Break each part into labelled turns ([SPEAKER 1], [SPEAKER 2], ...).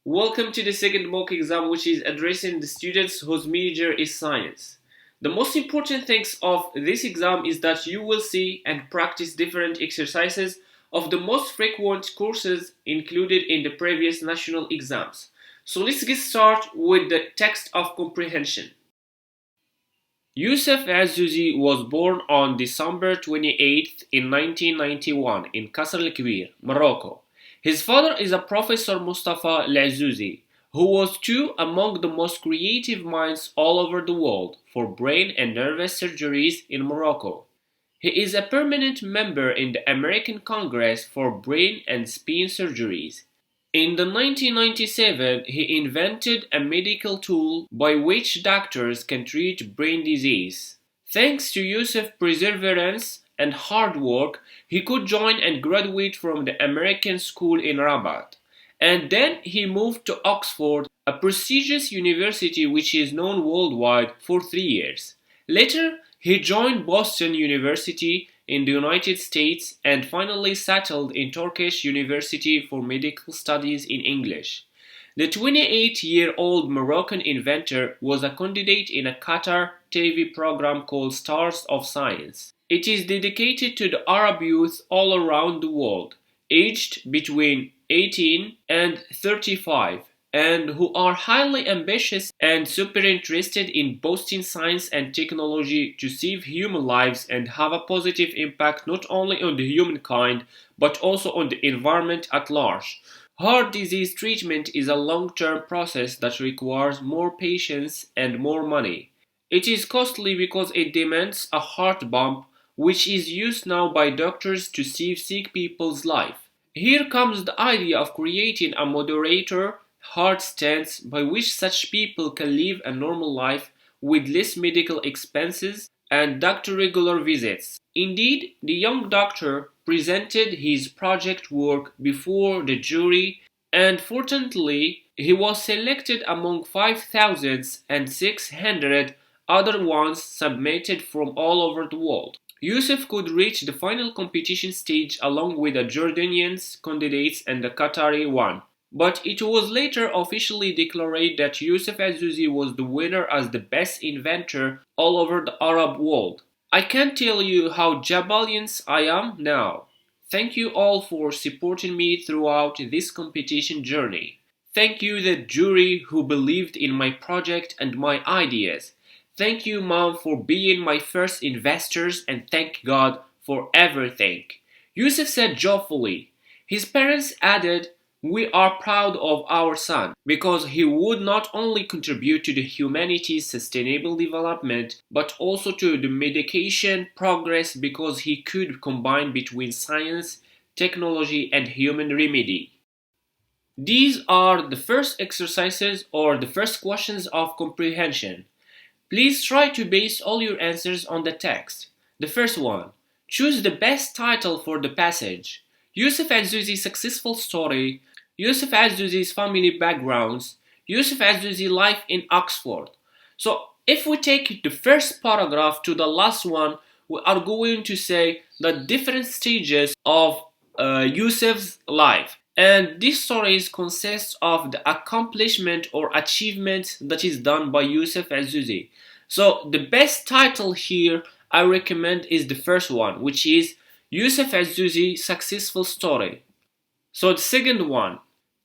[SPEAKER 1] Welcome to the second mock exam, which is addressing the students whose major is science. The most important things of this exam is that you will see and practice different exercises of the most frequent courses included in the previous national exams. So let's get started with the text of comprehension. Youssef Azzouzi was born on December 28th in 1991 in Kasr el-Kebir, Morocco. His father is a Professor Mustafa El-Azzouzi, who was too among the most creative minds all over the world for brain and nervous surgeries in Morocco. He is a permanent member in the American Congress for Brain and Spine Surgeries. In the 1997, he invented a medical tool by which doctors can treat brain disease. Thanks to Yusuf's perseverance and hard work, he could join and graduate from the American school in Rabat. And then he moved to Oxford, a prestigious university which is known worldwide, for 3 years. Later, he joined Boston University in the United States and finally settled in Turkish University for medical studies in English. The 28-year-old Moroccan inventor was a candidate in a Qatar TV program called Stars of Science. It is dedicated to the Arab youth all around the world, aged between 18 and 35, and who are highly ambitious and super interested in boosting science and technology to save human lives and have a positive impact not only on the humankind but also on the environment at large. Heart disease treatment is a long-term process that requires more patience and more money. It is costly because it demands a heart pump, which is used now by doctors to save sick people's life. Here comes the idea of creating a moderator heart stents by which such people can live a normal life with less medical expenses and doctor regular visits. Indeed, the young doctor presented his project work before the jury and fortunately he was selected among 5,600 other ones submitted from all over the world. Youssef could reach the final competition stage along with the Jordanians candidates and the Qatari one. But it was later officially declared that Youssef Azzouzi was the winner as the best inventor all over the Arab world. I can't tell you how jubilant I am now. Thank you all for supporting me throughout this competition journey. Thank you the jury who believed in my project and my ideas. Thank you mom for being my first investors and thank God for everything. Youssef said joyfully. His parents added, "We are proud of our son because he would not only contribute to the humanity's sustainable development but also to the medication progress because he could combine between science, technology and human remedy." These are the first exercises or the first questions of comprehension. Please try to base all your answers on the text. The first one. Choose the best title for the passage. Youssef Azzouzi's successful story, Youssef Azzouzi's family backgrounds, Youssef Azzouzi's life in Oxford. So if we take the first paragraph to the last one, we are going to say the different stages of Youssef's life. And these stories consist of the accomplishment or achievement that is done by Youssef Azzouzi. So the best title here I recommend is the first one, which is Youssef Azzouzi Successful Story. So the second one,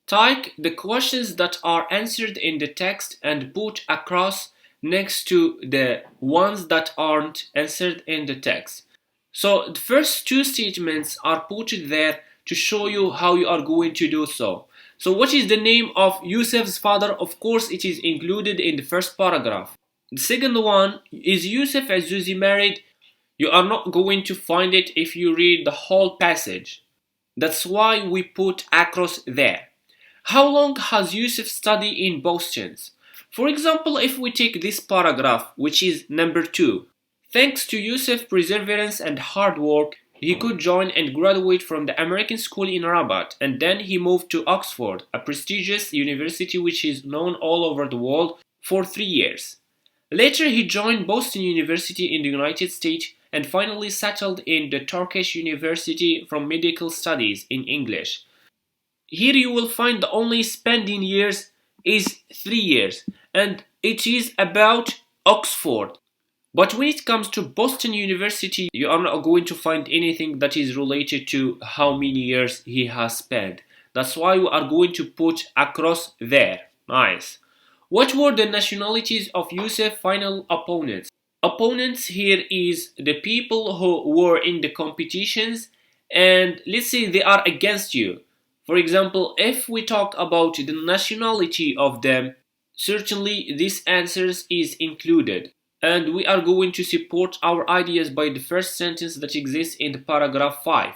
[SPEAKER 1] take the questions that are answered in the text and put a cross next to the ones that aren't answered in the text. So the first two statements are put there to show you how you are going to do so. So what is the name of Youssef's father? Of course it is included in the first paragraph. The second one, is Youssef Azzouzi married? You are not going to find it if you read the whole passage. That's why we put across there. How long has Youssef studied in Boston? For example, if we take this paragraph, which is number 2. Thanks to Youssef's perseverance and hard work, he could join and graduate from the American school in Rabat, and then he moved to Oxford, a prestigious university which is known all over the world, for 3 years. Later he joined Boston University in the United States and finally settled in the Turkish University for medical studies in English. here you will find the only spending years is 3 years, and it is about Oxford. But when it comes to Boston University, you are not going to find anything that is related to how many years he has spent. That's why we are going to put across there. Nice. What were the nationalities of Yusuf's final opponents? Opponents here is the people who were in the competitions, and let's say they are against you. For example, if we talk about the nationality of them, certainly this answers is included. And we are going to support our ideas by the first sentence that exists in the paragraph 5.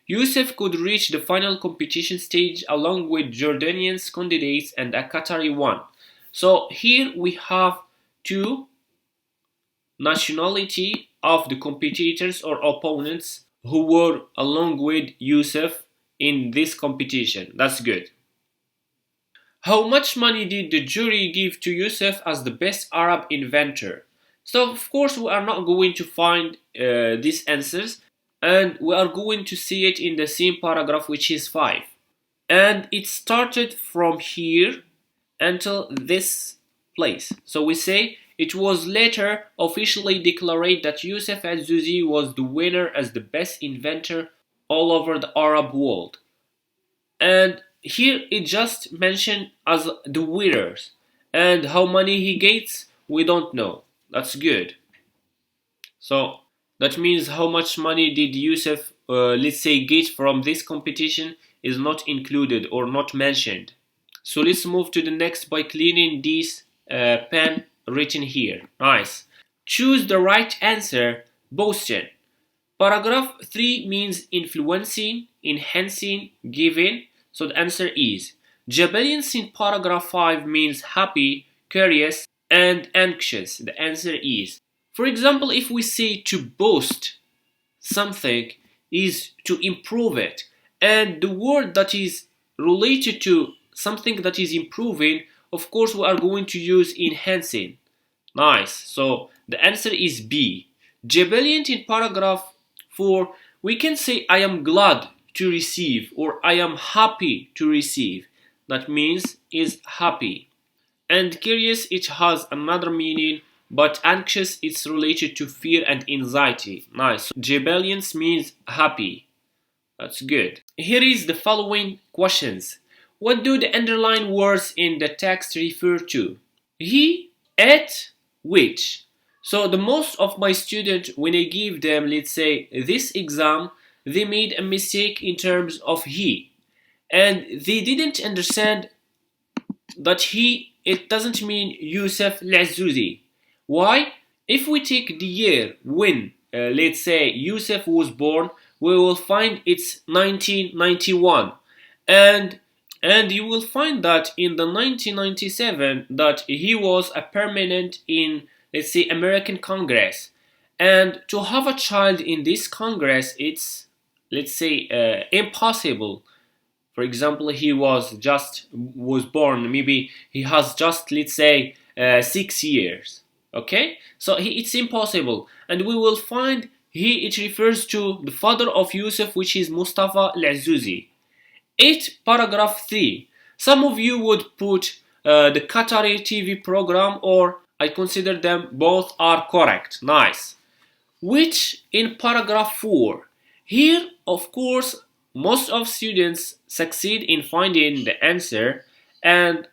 [SPEAKER 1] Yusuf could reach the final competition stage along with Jordanians candidates and a Qatari one. So here we have two nationality of the competitors or opponents who were along with Yusuf in this competition. That's good. How much money did the jury give to Yusuf as the best Arab inventor? So of course we are not going to find these answers, and we are going to see it in the same paragraph, which is 5. And it started from here until this place. So we say it was later officially declared that Yusuf al-Zuzi was the winner as the best inventor all over the Arab world. And here it just mentioned as the winners, and how many he gets we don't know. That's good. So that means how much money did Yusuf let's say get from this competition is not included or not mentioned. So let's move to the next by cleaning this pen written here. Nice. Choose the right answer. Boston. Paragraph 3 means influencing, enhancing, giving. So the answer is Jabalians in paragraph 5 means happy, curious, and anxious. The answer is, for example, if we say to boast something is to improve it, and the word that is related to something that is improving, of course we are going to use enhancing. Nice. So the answer is B. Jubilant in paragraph 4, we can say I am glad to receive or I am happy to receive. That means is happy. And curious, it has another meaning, but anxious, it's related to fear and anxiety. Nice. Jubilant means happy. That's good. Here is the following questions. What do the underlined words in the text refer to? He, it, which. So the most of my students, when I give them, let's say, this exam, they made a mistake in terms of he. And they didn't understand that he, it doesn't mean Yusuf al-Zuzi. Why? If we take the year when, let's say, Yusuf was born, we will find it's 1991. And you will find that in the 1997 that he was a permanent in, let's say, American Congress. And to have a child in this Congress, it's, let's say, impossible. For example, he was born, maybe he has just, let's say, 6 years. Okay? So it's impossible. And we will find it refers to the father of Yusuf, which is Mustafa al-Zuzi. 8, paragraph 3. Some of you would put the Qatari TV program, or I consider them both are correct. Nice. Which in paragraph 4. Here, of course, most of students succeed in finding the answer, and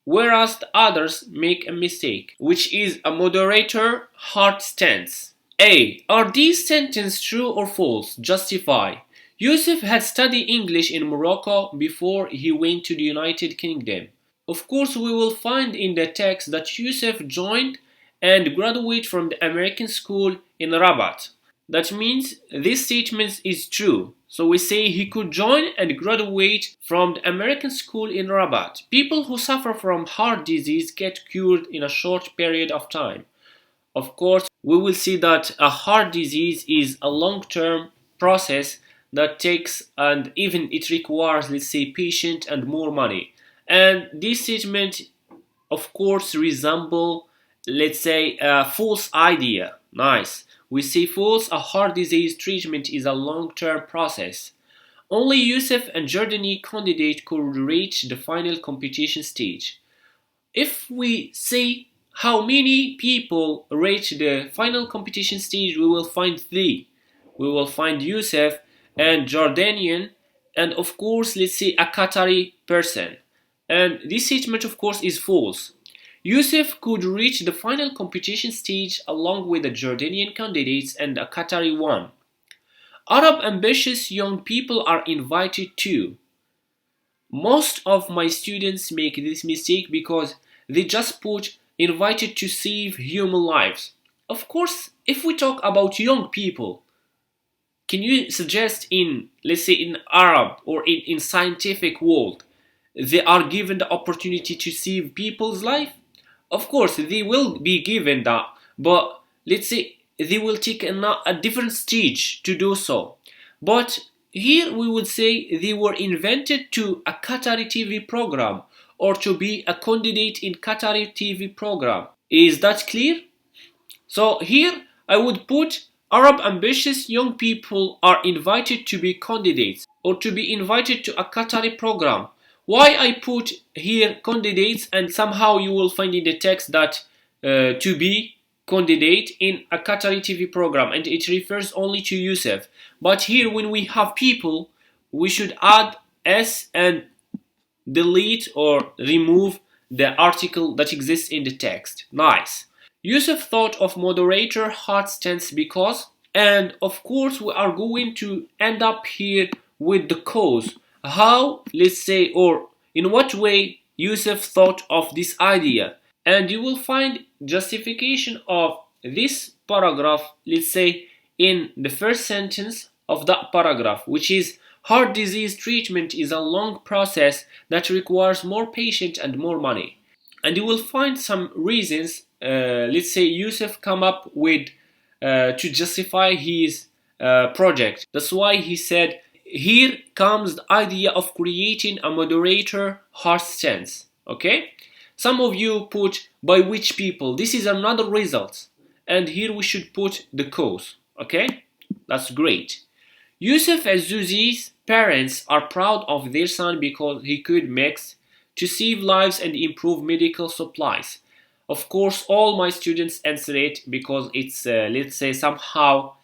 [SPEAKER 1] whereas the others make a mistake, which is a moderator hard stance. A. Are these sentences true or false? Justify. Yusuf had studied English in Morocco before he went to the United Kingdom. Of course, we will find in the text that Yusuf joined and graduated from the American school in Rabat. That means this statement is true. So we say he could join and graduate from the American school in Rabat. People who suffer from heart disease get cured in a short period of time. Of course, we will see that a heart disease is a long-term process that takes, and even it requires, let's say, patient and more money. And this statement, of course, resemble, let's say, a false idea. Nice. We say false, a heart disease treatment is a long-term process. Only Yusuf and Jordani candidate could reach the final competition stage. If we see how many people reach the final competition stage, we will find three. We will find Yusuf and Jordanian, and of course, let's say a Qatari person. And this statement, of course, is false. Yusuf could reach the final competition stage along with the Jordanian candidates and a Qatari one. Arab ambitious young people are invited too. Most of my students make this mistake because they just put invited to save human lives. Of course, if we talk about young people, can you suggest in, let's say, in Arab or in scientific world, they are given the opportunity to save people's life? Of course, they will be given that, but let's say they will take a different stage to do so. But here we would say they were invented to a Qatari TV program or to be a candidate in Qatari TV program. Is that clear? So here I would put Arab ambitious young people are invited to be candidates or to be invited to a Qatari program. Why I put here candidates, and somehow you will find in the text that to be candidate in a Qatari TV program, and it refers only to Yusuf. But here when we have people, we should add S and delete or remove the article that exists in the text. Nice. Yusuf thought of moderator hard stance because, and of course we are going to end up here with the cause. How, let's say, or in what way Yusuf thought of this idea. And you will find justification of this paragraph, let's say, in the first sentence of that paragraph, which is heart disease treatment is a long process that requires more patience and more money. And you will find some reasons, let's say Yusuf come up with to justify his project. That's why he said, here comes the idea of creating a moderator heart stance. Okay? Some of you put by which people. This is another result. And here we should put the cause. Okay? That's great. Yusuf Azouzi's parents are proud of their son because he could mix to save lives and improve medical supplies. Of course, all my students answer it because it's, let's say, somehow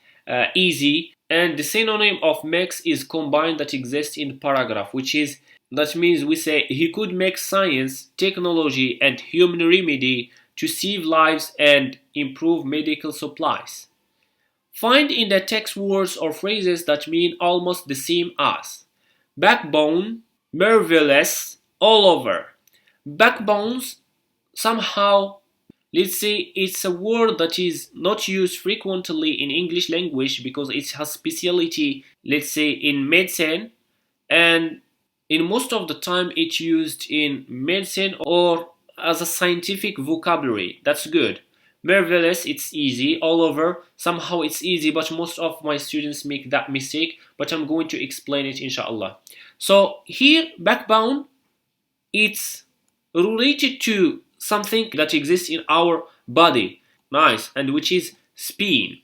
[SPEAKER 1] easy. And the synonym of mix is combined that exists in the paragraph, which is, that means we say he could make science, technology, and human remedy to save lives and improve medical supplies. Find in the text words or phrases that mean almost the same as backbone, marvelous, all over. Backbones, somehow, let's say it's a word that is not used frequently in English language because it has speciality, let's say, in medicine, and in most of the time it's used in medicine or as a scientific vocabulary. That's good. Marvelous, it's easy. All over, somehow it's easy, but most of my students make that mistake, but I'm going to explain it inshallah. So here, backbone, it's related to something that exists in our body. Nice. And which is spine.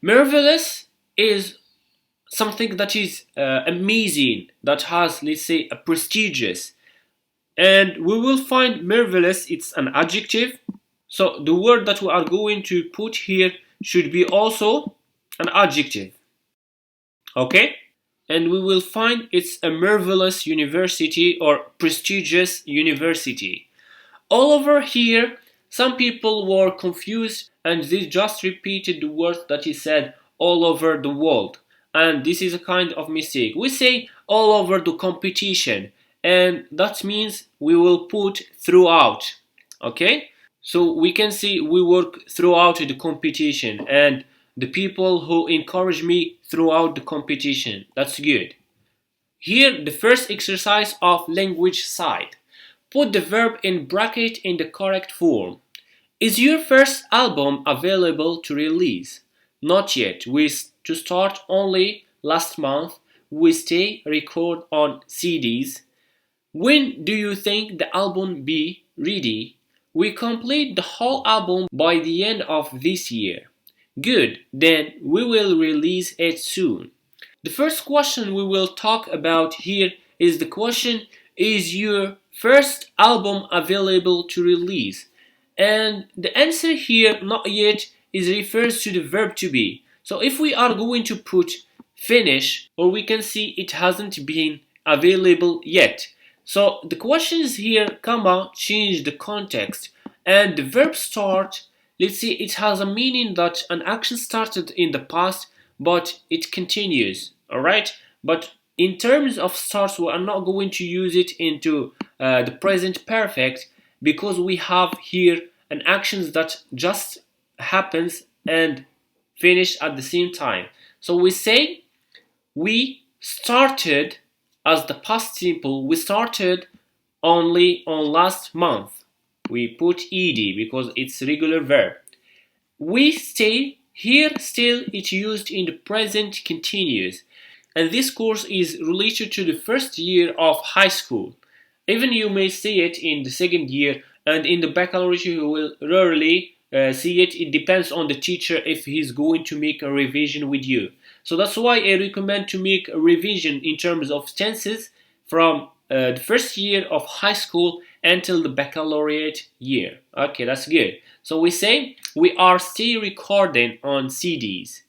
[SPEAKER 1] Marvelous is something that is amazing, that has, let's say, a prestigious. And we will find marvelous, it's an adjective. So the word that we are going to put here should be also an adjective. Okay? And we will find it's a marvelous university or prestigious university. All over here, some people were confused and they just repeated the word that he said all over the world. And this is a kind of mistake. We say all over the competition, and that means we will put throughout. Okay? So we can see we work throughout the competition and the people who encourage me throughout the competition. That's good. Here, the first exercise of language side. Put the verb in bracket in the correct form. Is your first album available to release? Not yet. To start only last month. We stay record on CDs. When do you think the album be ready? We complete the whole album by the end of this year. Good, then we will release it soon. The first question we will talk about here is the question, is your first album available to release? And the answer here, not yet, is refers to the verb to be. So if we are going to put finish, or we can see it hasn't been available yet. So the questions here, comma, change the context. And the verb start, let's see, it has a meaning that an action started in the past, but it continues. Alright? But in terms of starts, we are not going to use it into the present perfect, because we have here an action that just happens and finish at the same time. So we say we started as the past simple. We started only on last month. We put ed because it's regular verb. We stay here, still it's used in the present continuous. And this course is related to the first year of high school. Even you may see it in the second year, and in the baccalaureate you will rarely see it. It depends on the teacher if he's going to make a revision with you. So that's why I recommend to make a revision in terms of tenses from the first year of high school until the baccalaureate year. Okay, that's good. So we say we are still recording on CDs.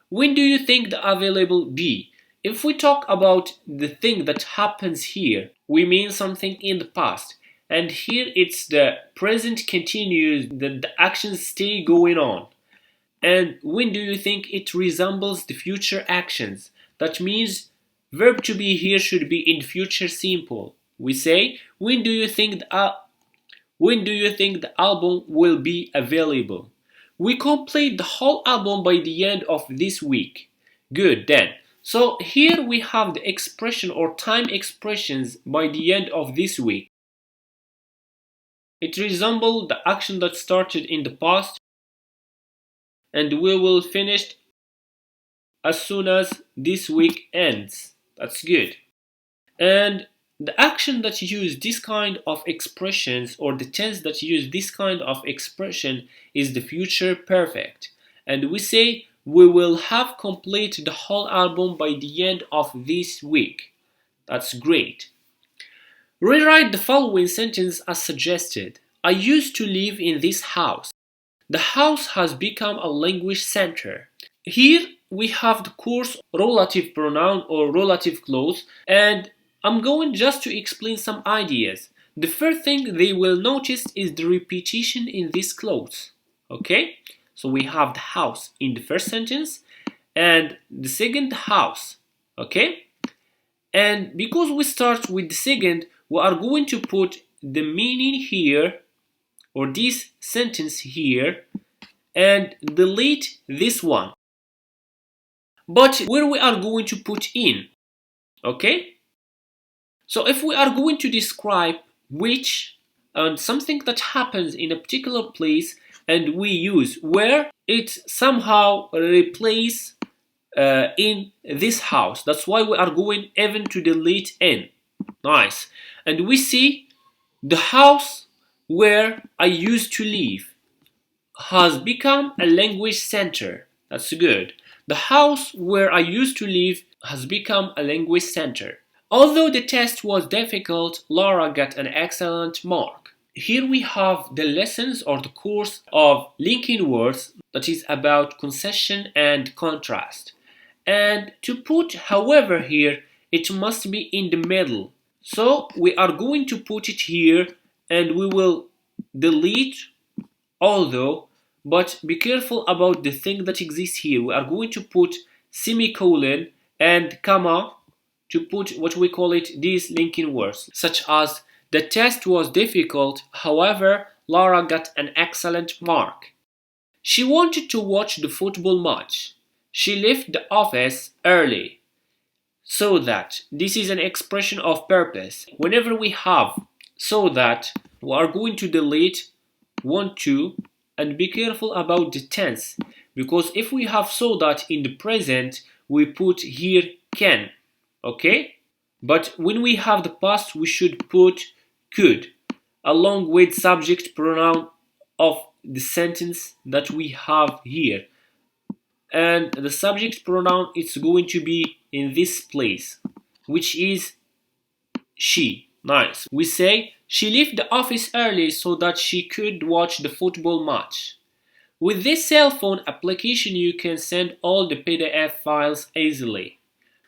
[SPEAKER 1] When do you think the available be? If we talk about the thing that happens here, we mean something in the past. And here it's the present continuous, the actions stay going on. And when do you think it resembles the future actions? That means verb to be here should be in future simple. We say, when do you think the album will be available? We complete the whole album by the end of this week. Good then. So here we have the expression or time expressions by the end of this week. It resembles the action that started in the past, and we will finish as soon as this week ends. That's good. And the action that use this kind of expressions, or the tense that use this kind of expression, is the future perfect. And we say we will have completed the whole album by the end of this week. That's great. Rewrite the following sentence as suggested. I used to live in this house. The house has become a language center. Here we have the course relative pronoun or relative clause, and I'm going just to explain some ideas. The first thing they will notice is the repetition in this clause. Okay? So we have the house in the first sentence and the second house. Okay? And because we start with the second, we are going to put the meaning here, or this sentence here, and delete this one. But where we are going to put in, okay? So if we are going to describe which and something that happens in a particular place, and we use where, it somehow replace in this house. That's why we are going even to delete in. Nice. And we see the house where I used to live has become a language center. That's good. The house where I used to live has become a language center. Although the test was difficult, Laura got an excellent mark. Here we have the lessons or the course of linking words, that is about concession and contrast. And to put however here, it must be in the middle. So we are going to put it here, and we will delete although, but be careful about the thing that exists here. We are going to put semicolon and comma to put what we call it these linking words, such as the test was difficult, however, Laura got an excellent mark. She wanted to watch the football match. She left the office early. So that, this is an expression of purpose. Whenever we have so that, we are going to delete want to, and be careful about the tense, because if we have so that in the present, we put here can, okay? But when we have the past, we should put could, along with subject pronoun of the sentence that we have here. And the subject pronoun is going to be in this place, which is she. Nice. We say she left the office early so that she could watch the football match. With this cell phone application, you can send all the PDF files easily.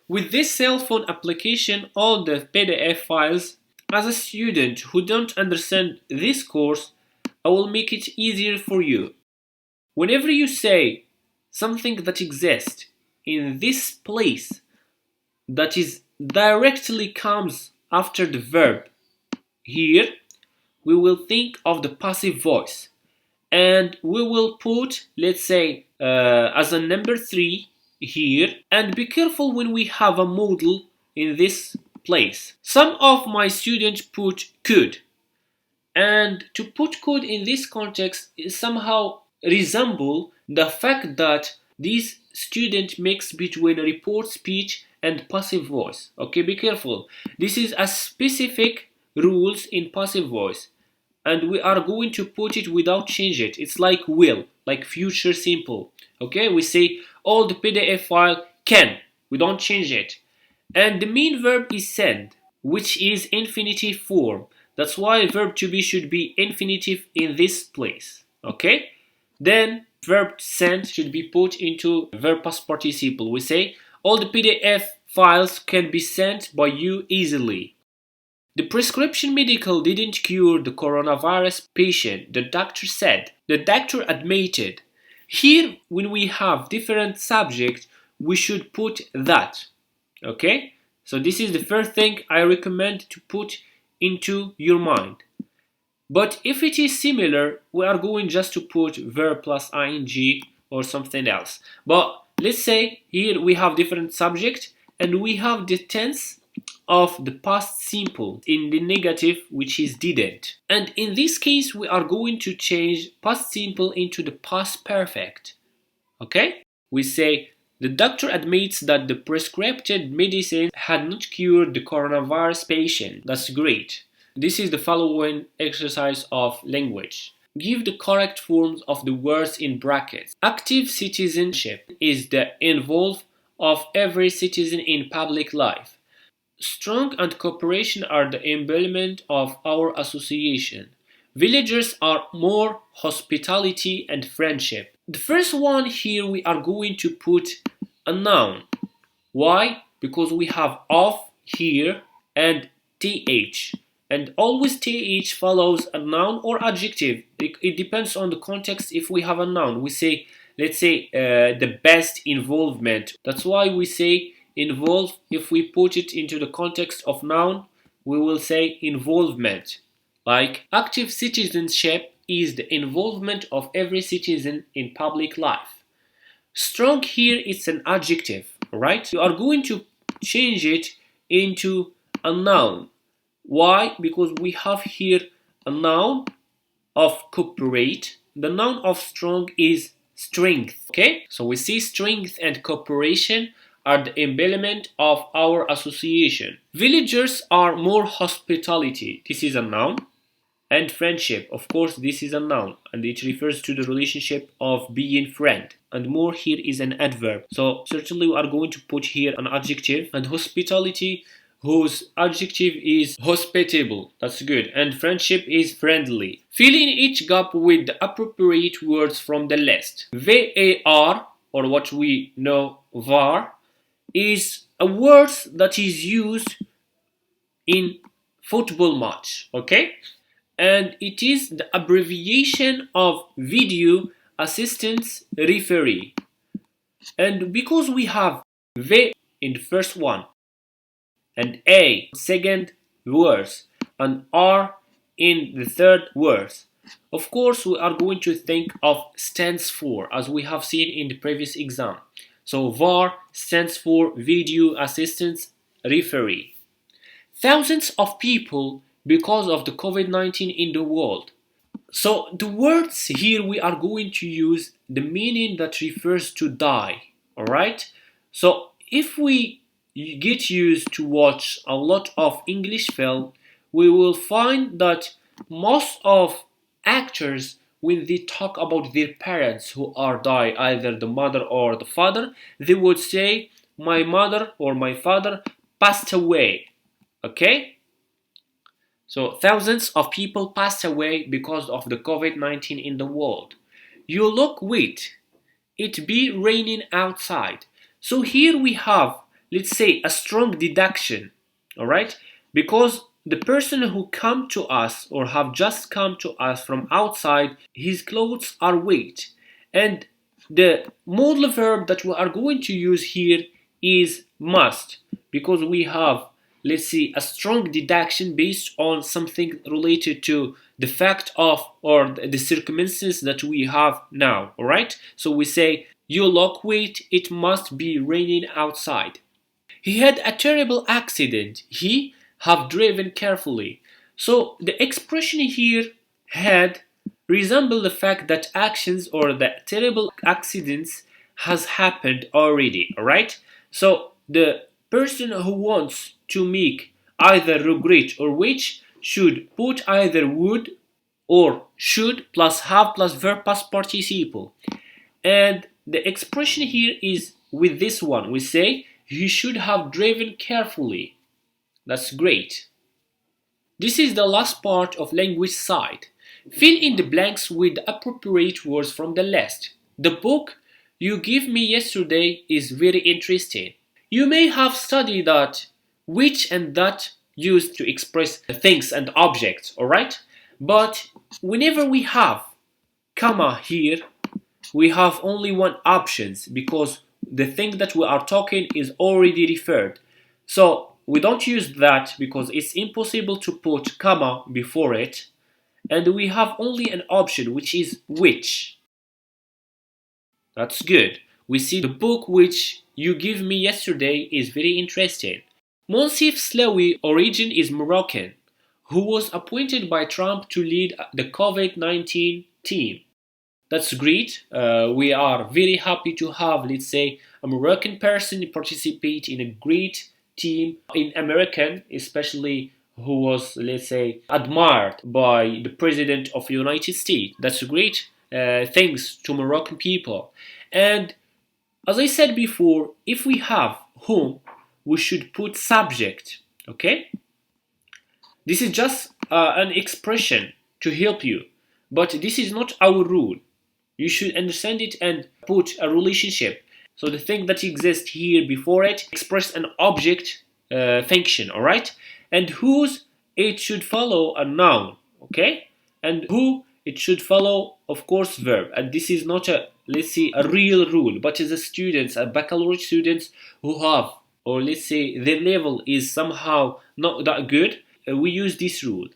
[SPEAKER 1] With this cell phone application, all the PDF files, as a student who don't understand this course, I will make it easier for you. Whenever you say something that exists in this place that is directly comes after the verb, here we will think of the passive voice and we will put, let's say, as a number 3 here, and be careful when we have a modal in this place. Some of my students put could, and to put could in this context is somehow resemble the fact that this student mix between report speech and passive voice. Okay, be careful. This is a specific rules in passive voice, and we are going to put it without change it. It's like will, like future simple. Okay, we say all the PDF file can. We don't change it. And the main verb is send, which is infinitive form. That's why verb to be should be infinitive in this place. Okay? Then verb send should be put into verb past participle. We say all the PDF files can be sent by you easily. The prescription medical didn't cure the coronavirus patient, the doctor said. The doctor admitted. Here, when we have different subjects, we should put that. Okay? So this is the first thing I recommend to put into your mind. But if it is similar, we are going just to put verb plus ing or something else. But let's say here we have different subjects and we have the tense of the past simple in the negative, which is didn't. And in this case, we are going to change past simple into the past perfect. Okay? We say the doctor admits that the prescribed medicine had not cured the coronavirus patient. That's great. This is the following exercise of language. Give the correct forms of the words in brackets. Active citizenship is the involvement of every citizen in public life. Strong and cooperation are the embodiment of our association. Villagers are more hospitality and friendship. The first one here we are going to put a noun. Why? Because we have of here and th. And always th follows a noun or adjective. It depends on the context. If we have a noun, we say, let's say, the best involvement. That's why we say involve. If we put it into the context of noun, we will say involvement. Like active citizenship is the involvement of every citizen in public life. Strong here is an adjective, right? You are going to change it into a noun. Why? Because we have here a noun of cooperate. The noun of strong is strength. Okay? So we see strength and cooperation are the embodiment of our association. Villagers are more hospitality. This is a noun. And friendship, of course, this is a noun and it refers to the relationship of being friend. And more here is an adverb. So certainly we are going to put here an adjective, and hospitality, whose adjective is hospitable. That's good. And friendship is friendly. Fill in each gap with the appropriate words from the list. VAR, or what we know VAR, is a word that is used in football match. Okay? And it is the abbreviation of video assistance referee. And because we have V in the first one, and A second words, and R in the third words, of course we are going to think of stands for, as we have seen in the previous exam. So VAR stands for video assistance referee. Thousands of people because of the COVID-19 in the world. So the words here we are going to use the meaning that refers to die. Alright? So if we get used to watch a lot of English film, we will find that most of actors, when they talk about their parents who are die, either the mother or the father, they would say my mother or my father passed away. Okay? So thousands of people passed away because of the COVID-19 in the world. You look wet. It be raining outside. So here we have, let's say, a strong deduction. Alright? Because the person who come to us or have just come to us from outside, his clothes are wet. And the modal verb that we are going to use here is must, because we have, let's see, a strong deduction based on something related to the fact of or the circumstances that we have now. All right, so we say, you look wet, it must be raining outside. He had a terrible accident, he have driven carefully. So the expression here had resemble the fact that actions or the terrible accidents has happened already. All right, so the person who wants to make either regret or which should put either would or should plus have plus verb past participle. And the expression here is with this one. We say he should have driven carefully. That's great. This is the last part of language side. Fill in the blanks with the appropriate words from the list. The book you gave me yesterday is very interesting. You may have studied that, which and that used to express things and objects, alright? But whenever we have comma here, we have only one options because the thing that we are talking is already referred. So we don't use that because it's impossible to put comma before it, and we have only an option which is which. That's good. We see the book which you gave me yesterday is very interesting. Monsif Slawi origin is Moroccan, who was appointed by Trump to lead the COVID-19 team. That's great. We are very happy to have, let's say, a Moroccan person participate in a great team in American, especially who was, let's say, admired by the President of the United States. That's great. Thanks to Moroccan people. And as I said before, if we have whom, we should put subject. Okay? This is just an expression to help you, but this is not our rule. You should understand it and put a relationship. So the thing that exists here before it express an object function, all right? And whose it should follow a noun, okay? And who it should follow, of course, verb. And this is not a, let's say, a real rule, but as a students, a baccalaureate students who have, or let's say their level is somehow not that good, we use this rule.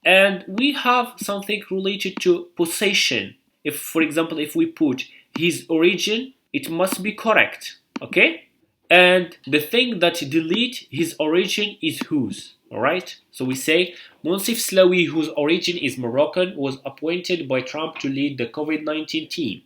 [SPEAKER 1] And we have something related to possession. If, for example, if we put his origin, it must be correct, okay? And the thing that delete his origin is whose, all right? So we say, Monsif Slawi, whose origin is Moroccan, was appointed by Trump to lead the COVID-19 team.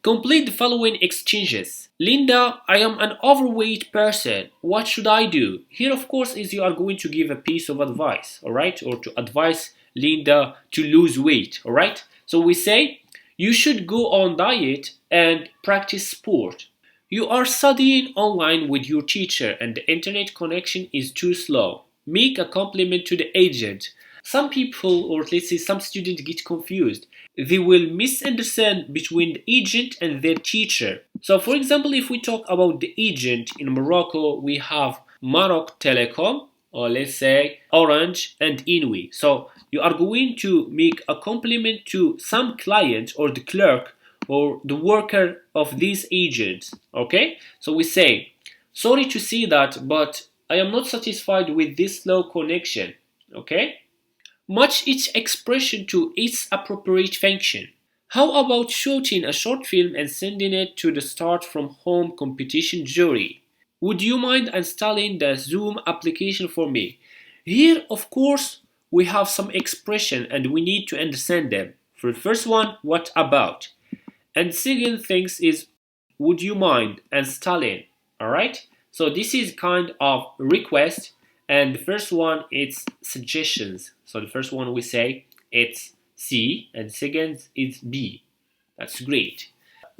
[SPEAKER 1] Complete the following exchanges. Linda, I am an overweight person. What should I do? Here, of course, is you are going to give a piece of advice, all right? Or to advise Linda to lose weight, all right? So we say, you should go on diet and practice sport. You are studying online with your teacher and the internet connection is too slow. Make a compliment to the agent. Some people, or let's say some students, get confused. They will misunderstand between the agent and their teacher. So for example, if we talk about the agent in Morocco, we have Maroc Telecom, or let's say Orange and Inwi. So you are going to make a compliment to some client or the clerk or the worker of these agents, okay? So we say, sorry to see that, but I am not satisfied with this slow connection, okay? Match each expression to its appropriate function. How about shooting a short film and sending it to the Start from Home competition jury? Would you mind installing the Zoom application for me? Here, of course, we have some expression and we need to understand them. For the first one, what about? And second things is, would you mind installing? Alright? So this is kind of request, and the first one it's suggestions. So the first one we say it's C, and second it's B. That's great.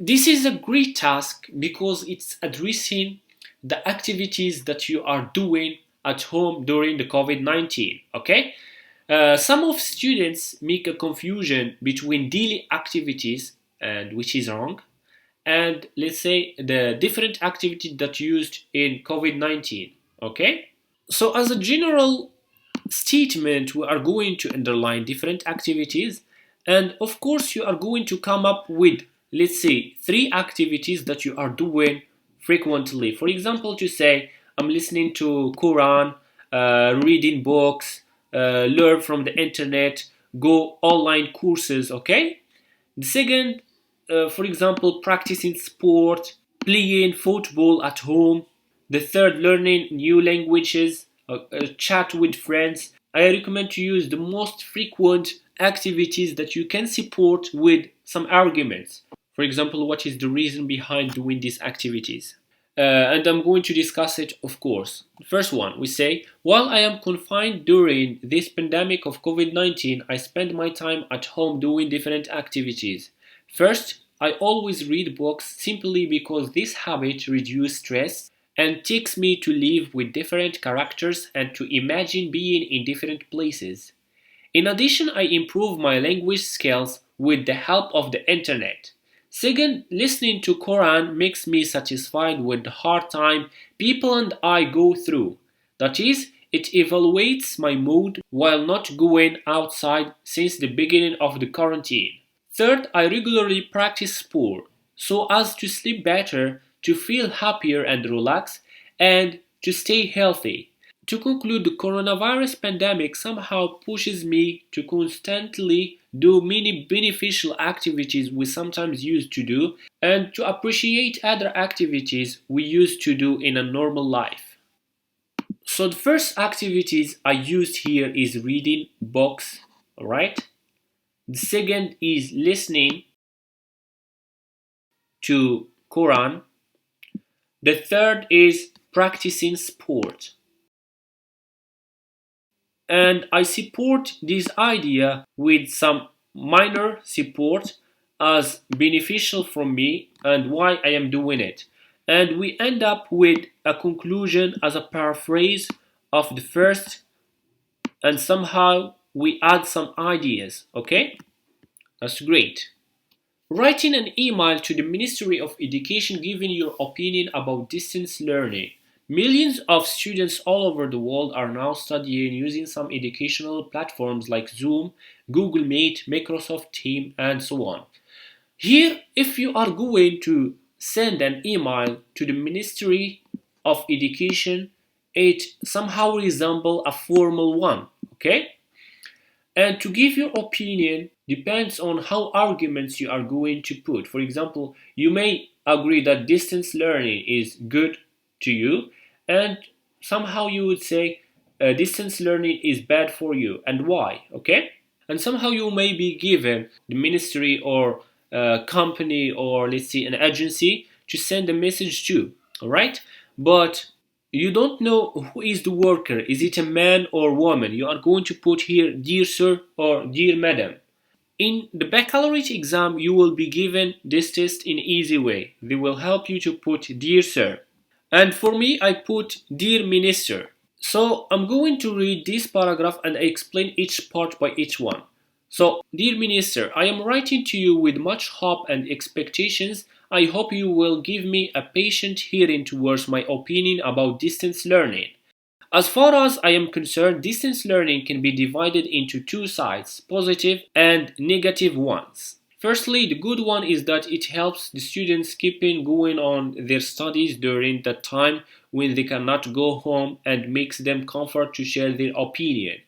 [SPEAKER 1] This is a great task because it's addressing the activities that you are doing at home during the COVID-19. Okay? Some of students make a confusion between daily activities, and which is wrong, and let's say the different activities that used in COVID-19. Okay? So as a general statement, we are going to underline different activities, and of course you are going to come up with, let's say, three activities that you are doing frequently. For example, to say I'm listening to Quran, reading books, learn from the internet, go online courses. Okay. The second, for example, practicing sport, playing football at home. The third, learning new languages, chat with friends. I recommend to use the most frequent activities that you can support with some arguments. For example, what is the reason behind doing these activities? And I'm going to discuss it, of course. First one, we say, while I am confined during this pandemic of COVID-19, I spend my time at home doing different activities. First, I always read books simply because this habit reduces stress and takes me to live with different characters and to imagine being in different places. In addition, I improve my language skills with the help of the internet. Second, listening to Quran makes me satisfied with the hard time people and I go through. That is, it evaluates my mood while not going outside since the beginning of the quarantine. Third, I regularly practice sport so as to sleep better, to feel happier and relaxed, and to stay healthy. To conclude, the coronavirus pandemic somehow pushes me to constantly do many beneficial activities we sometimes used to do and to appreciate other activities we used to do in a normal life. So the first activities I used here is reading books, alright? The second is listening to Quran. The third is practicing sport. And I support this idea with some minor support as beneficial from me and why I am doing it. And we end up with a conclusion as a paraphrase of the first, and somehow we add some ideas. Okay? That's great. Writing an email to the Ministry of Education giving your opinion about distance learning. Millions of students all over the world are now studying using some educational platforms like Zoom, Google Meet, Microsoft Teams, and so on. Here, if you are going to send an email to the Ministry of Education, it somehow resembles a formal one, okay? And to give your opinion depends on how arguments you are going to put. For example, you may agree that distance learning is good to you, and somehow you would say distance learning is bad for you, and why, okay? And somehow you may be given the ministry or company or let's say an agency to send a message to, alright? But you don't know who is the worker. Is it a man or woman? You are going to put here dear sir or dear madam. In the baccalaureate exam, you will be given this test in easy way. They will help you to put dear sir. And for me, I put dear minister. So I'm going to read this paragraph and I explain each part by each one. So, dear minister, I am writing to you with much hope and expectations. I hope you will give me a patient hearing towards my opinion about distance learning. As far as I am concerned, distance learning can be divided into two sides, positive and negative ones. Firstly, the good one is that it helps the students keeping going on their studies during that time when they cannot go home and makes them comfort to share their opinion.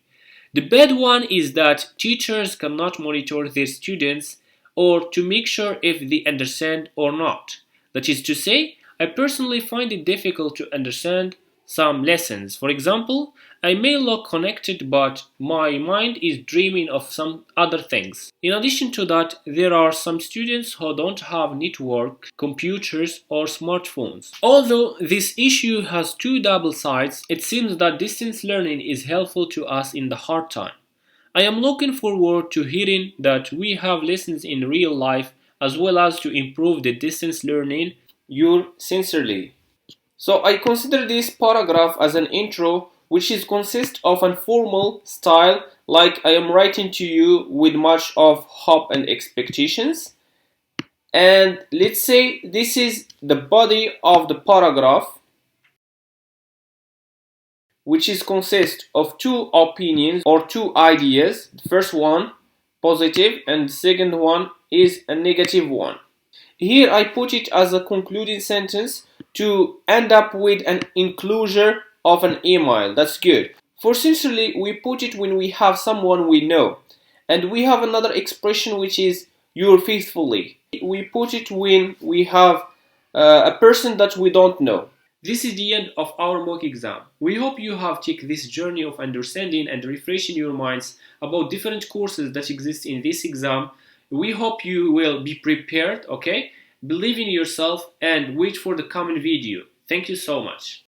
[SPEAKER 1] The bad one is that teachers cannot monitor their students or to make sure if they understand or not. That is to say, I personally find it difficult to understand some lessons. For example, I may look connected but my mind is dreaming of some other things. In addition to that, there are some students who don't have network, computers or smartphones. Although this issue has two double sides, it seems that distance learning is helpful to us in the hard time. I am looking forward to hearing that we have lessons in real life as well as to improve the distance learning. Yours sincerely. So I consider this paragraph as an intro, which is consists of a formal style, like I am writing to you with much of hope and expectations. And let's say this is the body of the paragraph, which is consist of two opinions or two ideas. The first one positive and the second one is a negative one. Here I put it as a concluding sentence to end up with an enclosure of an email. That's good. For sincerely, we put it when we have someone we know. And we have another expression which is your faithfully. We put it when we have a person that we don't know. This is the end of our mock exam. We hope you have taken this journey of understanding and refreshing your minds about different courses that exist in this exam. We hope you will be prepared, okay? Believe in yourself and wait for the coming video. Thank you so much.